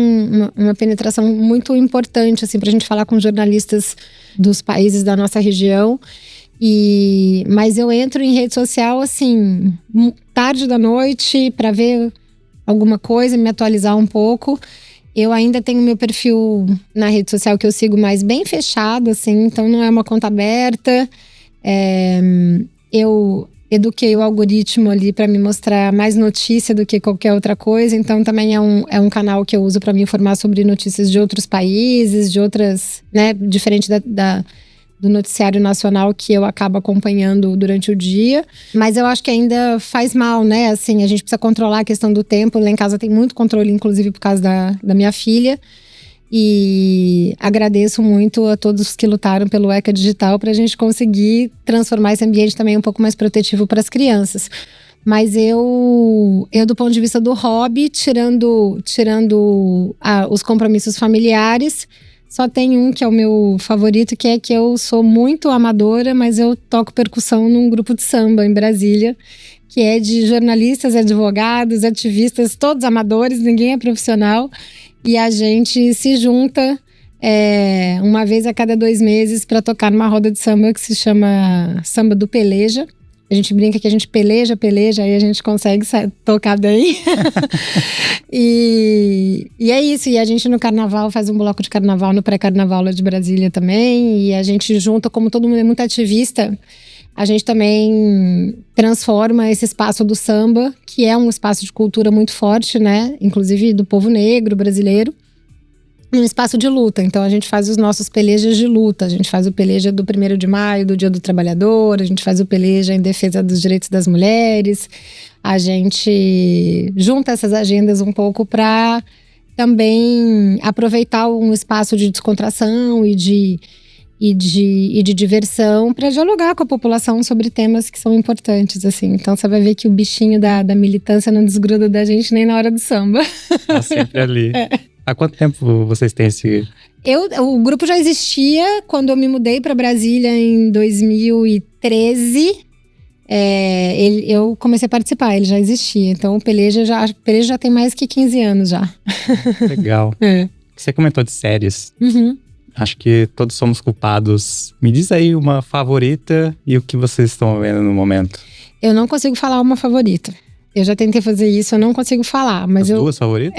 uma penetração muito importante, assim, pra gente falar com jornalistas dos países da nossa região. Mas eu entro em rede social, assim, tarde da noite, para ver alguma coisa, me atualizar um pouco. Eu ainda tenho meu perfil na rede social que eu sigo, mais bem fechado, assim, então não é uma conta aberta. Eu eduquei o algoritmo ali para me mostrar mais notícia do que qualquer outra coisa. Então também é um canal que eu uso para me informar sobre notícias de outros países, de outras, né, diferente do noticiário nacional que eu acabo acompanhando durante o dia. Mas eu acho que ainda faz mal, né? Assim, a gente precisa controlar a questão do tempo. Lá em casa tem muito controle, inclusive por causa da minha filha. E agradeço muito a todos que lutaram pelo ECA Digital para a gente conseguir transformar esse ambiente também um pouco mais protetivo para as crianças. Mas eu do ponto de vista do hobby, tirando os compromissos familiares, só tem um que é o meu favorito, que é que eu sou muito amadora, mas eu toco percussão num grupo de samba em Brasília, que é de jornalistas, advogados, ativistas, todos amadores, ninguém é profissional. E a gente se junta uma vez a cada 2 meses para tocar numa roda de samba que se chama Samba do Peleja. A gente brinca que a gente peleja, aí a gente consegue tocar bem. E é isso. E a gente no carnaval faz um bloco de carnaval, no pré-carnaval lá de Brasília também. E a gente junta, como todo mundo é muito ativista, a gente também transforma esse espaço do samba, que é um espaço de cultura muito forte, né? Inclusive do povo negro brasileiro, num espaço de luta. Então a gente faz os nossos pelejas de luta. A gente faz o peleja do 1º de maio, do Dia do Trabalhador. A gente faz o peleja em defesa dos direitos das mulheres. A gente junta essas agendas um pouco para também aproveitar um espaço de descontração e de diversão para dialogar com a população sobre temas que são importantes, assim. Então você vai ver que o bichinho da militância não desgruda da gente nem na hora do samba. Tá sempre ali. Há quanto tempo vocês têm esse... O grupo já existia quando eu me mudei para Brasília em 2013. Eu comecei a participar, ele já existia. Então o Peleja já tem mais que 15 anos já. Legal. Você comentou de séries. Uhum. Acho que todos somos culpados. Me diz aí uma favorita e o que vocês estão vendo no momento. Eu não consigo falar uma favorita. Eu já tentei fazer isso, eu não consigo falar. Mas duas favoritas?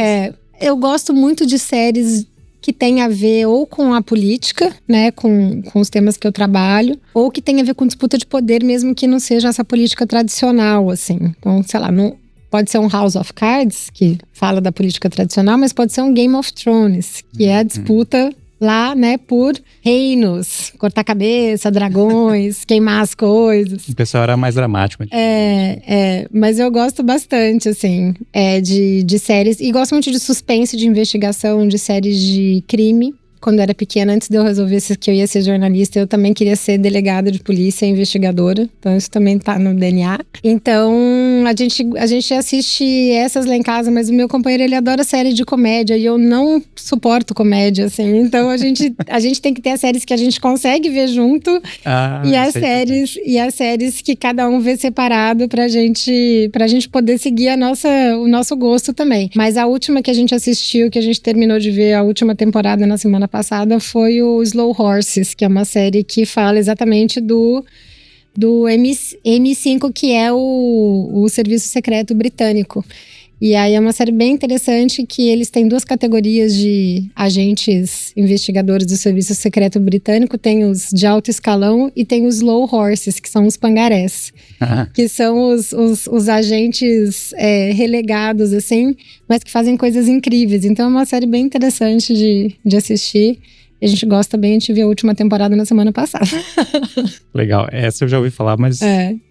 Eu gosto muito de séries que tem a ver ou com a política, né, com os temas que eu trabalho, ou que tem a ver com disputa de poder, mesmo que não seja essa política tradicional, assim. Então, sei lá, não pode ser um House of Cards, que fala da política tradicional, mas pode ser um Game of Thrones, que é a disputa lá, né, por reinos, cortar cabeça, dragões, queimar as coisas. O pessoal era mais dramático. Mas eu gosto bastante, assim, de séries. E gosto muito de suspense, de investigação, de séries de crime. Quando eu era pequena, antes de eu resolver que eu ia ser jornalista, eu também queria ser delegada de polícia, investigadora. Então isso também tá no DNA. Então a gente assiste essas lá em casa, mas o meu companheiro, ele adora série de comédia e eu não suporto comédia, assim. Então a gente tem que ter as séries que a gente consegue ver junto e as séries que cada um vê separado pra gente poder seguir o nosso gosto também. Mas a última que a gente assistiu, que a gente terminou de ver a última temporada na semana passada, foi o Slow Horses, que é uma série que fala exatamente do MI5, que é o serviço secreto britânico. E aí é uma série bem interessante, que eles têm duas categorias de agentes investigadores do serviço secreto britânico. Tem os de alto escalão e tem os Slow Horses, que são os pangarés. Que são os agentes relegados, assim, mas que fazem coisas incríveis. Então é uma série bem interessante de assistir. A gente gosta bem, a gente viu a última temporada na semana passada. Legal, essa eu já ouvi falar, mas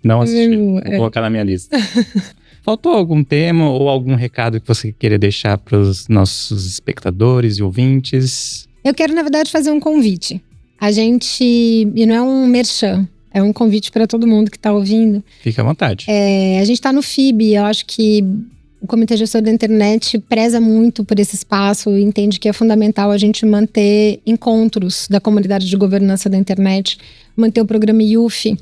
não assisti. Vou colocar na minha lista. Faltou algum tema ou algum recado que você queria deixar para os nossos espectadores e ouvintes? Eu quero, na verdade, fazer um convite. E não é um merchan, é um convite para todo mundo que está ouvindo. Fica à vontade. A gente está no FIB, eu acho que o Comitê Gestor da Internet preza muito por esse espaço e entende que é fundamental a gente manter encontros da comunidade de governança da internet, manter o programa IUF,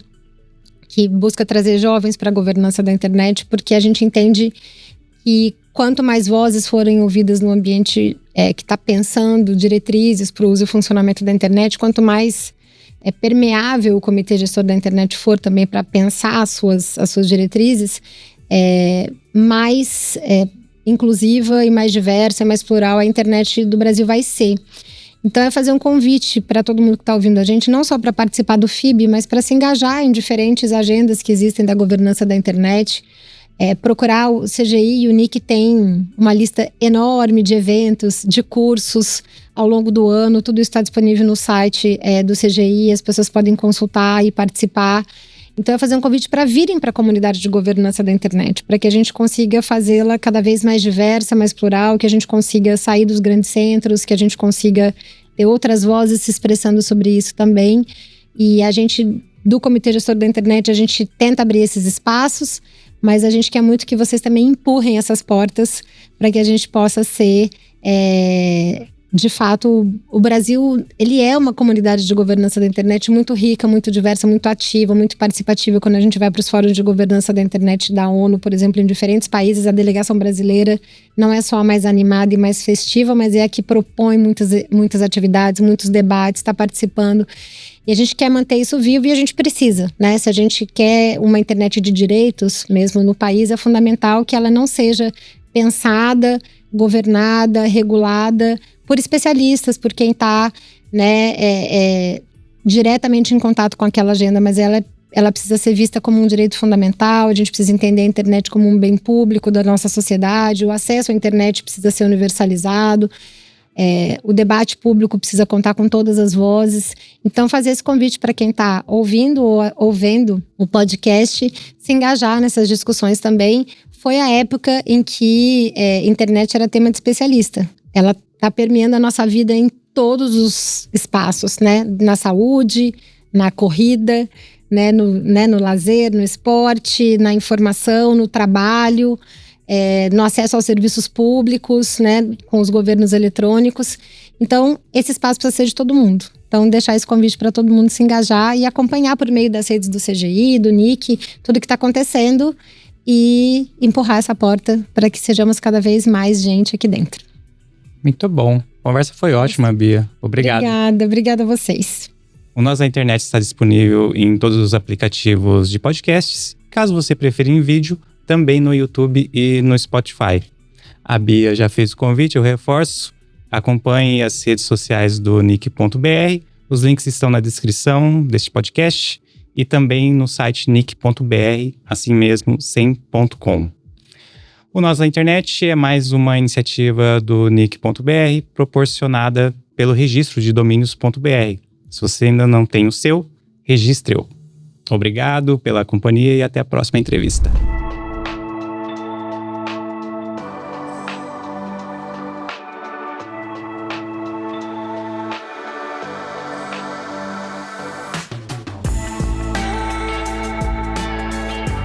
que busca trazer jovens para a governança da internet, porque a gente entende que quanto mais vozes forem ouvidas no ambiente que está pensando diretrizes para o uso e funcionamento da internet, quanto mais permeável o Comitê Gestor da Internet for também para pensar as suas diretrizes, mais inclusiva e mais diversa, mais plural a internet do Brasil vai ser. Então é fazer um convite para todo mundo que está ouvindo a gente, não só para participar do FIB, mas para se engajar em diferentes agendas que existem da governança da internet. Procurar o CGI e o NIC tem uma lista enorme de eventos, de cursos ao longo do ano. Tudo isso está disponível no site do CGI, as pessoas podem consultar e participar. Então é fazer um convite para virem para a comunidade de governança da internet, para que a gente consiga fazê-la cada vez mais diversa, mais plural, que a gente consiga sair dos grandes centros, que a gente consiga ter outras vozes se expressando sobre isso também. E a gente, do Comitê Gestor da Internet, a gente tenta abrir esses espaços, mas a gente quer muito que vocês também empurrem essas portas para que a gente possa ser... De fato, o Brasil, ele é uma comunidade de governança da internet muito rica, muito diversa, muito ativa, muito participativa. Quando a gente vai para os fóruns de governança da internet da ONU, por exemplo, em diferentes países, a delegação brasileira não é só a mais animada e mais festiva, mas é a que propõe muitas atividades, muitos debates, está participando. E a gente quer manter isso vivo e a gente precisa, né? Se a gente quer uma internet de direitos, mesmo no país, é fundamental que ela não seja pensada, governada, regulada por especialistas, por quem está diretamente em contato com aquela agenda, mas ela precisa ser vista como um direito fundamental. A gente precisa entender a internet como um bem público da nossa sociedade, o acesso à internet precisa ser universalizado, o debate público precisa contar com todas as vozes. Então fazer esse convite para quem está ouvindo ou ouvendo o podcast, se engajar nessas discussões também. Foi a época em que internet era tema de especialista. ela está permeando a nossa vida em todos os espaços, né? Na saúde, na corrida, né? No lazer, no esporte, na informação, no trabalho, no acesso aos serviços públicos, né? Com os governos eletrônicos. Então, esse espaço precisa ser de todo mundo. Então, deixar esse convite para todo mundo se engajar e acompanhar por meio das redes do CGI, do NIC, tudo que está acontecendo e empurrar essa porta para que sejamos cada vez mais gente aqui dentro. Muito bom. A conversa foi ótima, Bia. Obrigado. Obrigada a vocês. O Nós da Internet está disponível em todos os aplicativos de podcasts. Caso você preferir em vídeo, também no YouTube e no Spotify. A Bia já fez o convite, eu reforço. Acompanhe as redes sociais do nick.br. Os links estão na descrição deste podcast e também no site nick.br, assim mesmo, sem .com. O Nós da Internet é mais uma iniciativa do nick.br, proporcionada pelo registro de domínios.br. Se você ainda não tem o seu, registre-o. Obrigado pela companhia e até a próxima entrevista.